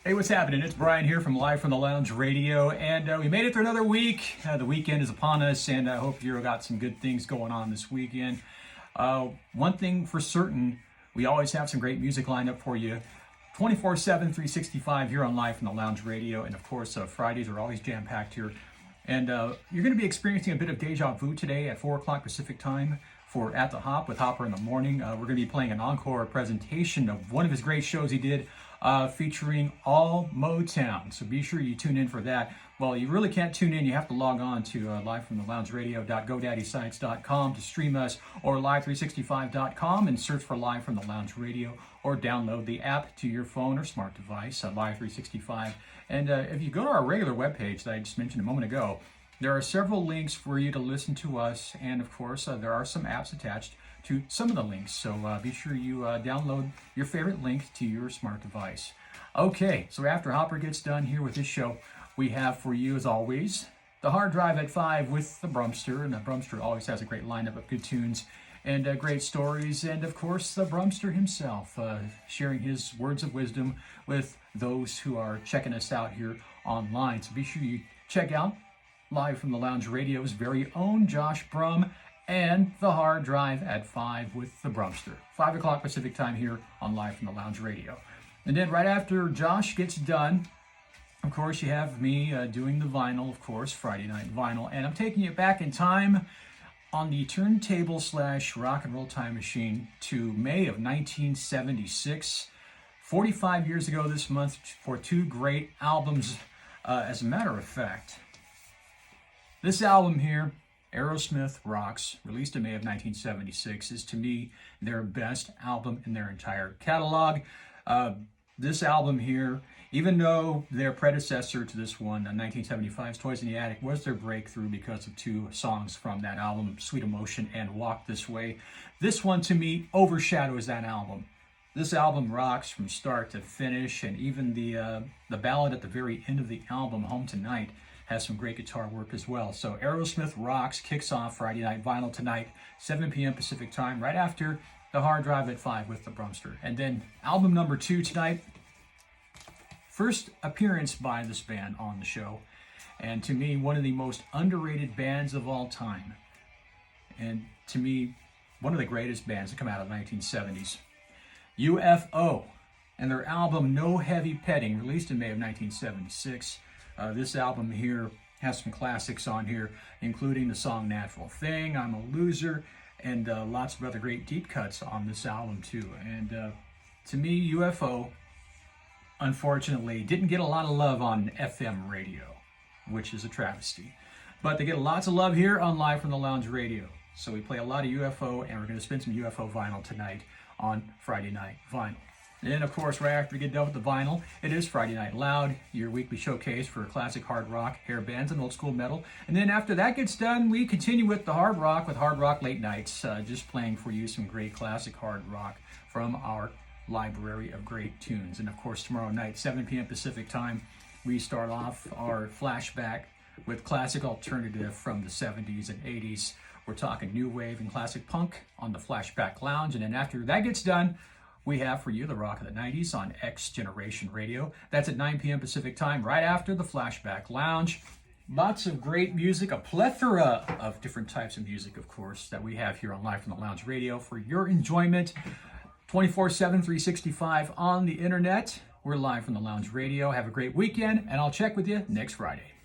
Hey, what's happening? It's Brian here from Live from the Lounge Radio, and we made it through another week. The weekend is upon us, and I hope you've got some good things going on this weekend. One thing for certain, we always have some great music lined up for you 24/7, 365 here on Live from the Lounge Radio, and of course, Fridays are always jam-packed here. And you're going to be experiencing a bit of deja vu today at 4 o'clock Pacific time for At the Hop with Hopper in the Morning. We're going to be playing an encore presentation of one of his great shows he did featuring all Motown. So be sure you tune in for that. Well, you really can't tune in. You have to log on to livefromtheloungeradio.godaddyscience.com to stream us, or live365.com and search for Live from the Lounge Radio, or download the app to your phone or smart device, Live365. And if you go to our regular webpage that I just mentioned a moment ago, there are several links for you to listen to us, and of course, there are some apps attached to some of the links. So be sure you download your favorite link to your smart device. Okay, so after Hopper gets done here with this show, we have for you, as always, the Hard Drive at 5 with the Brumster. And the Brumster always has a great lineup of good tunes and great stories. And of course, the Brumster himself sharing his words of wisdom with those who are checking us out here online. So be sure you check out Live from the Lounge Radio's very own Josh Brum and the Hard Drive at 5 with the Brumster. 5 o'clock Pacific time here on Live from the Lounge Radio. And then right after Josh gets done, of course, you have me doing the vinyl, of course, Friday Night Vinyl. And I'm taking you back in time on the turntable / rock and roll time machine to May of 1976. 45 years ago this month for two great albums. As a matter of fact, this album here, Aerosmith Rocks, released in May of 1976, is to me their best album in their entire catalog. This album here, even though their predecessor to this one, 1975's Toys in the Attic, was their breakthrough because of two songs from that album, Sweet Emotion and Walk This Way, this one to me overshadows that album. This album rocks from start to finish, and even the ballad at the very end of the album, Home Tonight, has some great guitar work as well. So Aerosmith Rocks kicks off Friday Night Vinyl tonight, 7 p.m. Pacific time, right after the Hard Drive at 5 with the Brumster. And then album number 2 tonight, first appearance by this band on the show, and to me, one of the most underrated bands of all time. And to me, one of the greatest bands to come out of the 1970s. UFO, and their album No Heavy Petting, released in May of 1976. This album here has some classics on here, including the song Natural Thing, I'm a Loser, and lots of other great deep cuts on this album too. And to me, UFO, unfortunately, didn't get a lot of love on FM radio, which is a travesty. But they get lots of love here on Live from the Lounge Radio. So we play a lot of UFO, and we're going to spin some UFO vinyl tonight on Friday Night Vinyl. And then, of course, right after we get done with the vinyl, it is Friday Night Loud, your weekly showcase for classic hard rock, hair bands, and old school metal. And then after that gets done, we continue with the hard rock with Hard Rock Late Nights, just playing for you some great classic hard rock from our library of great tunes. And of course, tomorrow night, 7 p.m. Pacific time, we start off our flashback with classic alternative from the 70s and 80s. We're talking new wave and classic punk on the Flashback Lounge. And then after that gets done, we have for you the rock of the 90s on X Generation Radio. That's at 9 p.m. Pacific time, right after the Flashback Lounge. Lots of great music, a plethora of different types of music, of course, that we have here on Live from the Lounge Radio for your enjoyment. 24/7, 365 on the internet. We're Live from the Lounge Radio. Have a great weekend, and I'll check with you next Friday.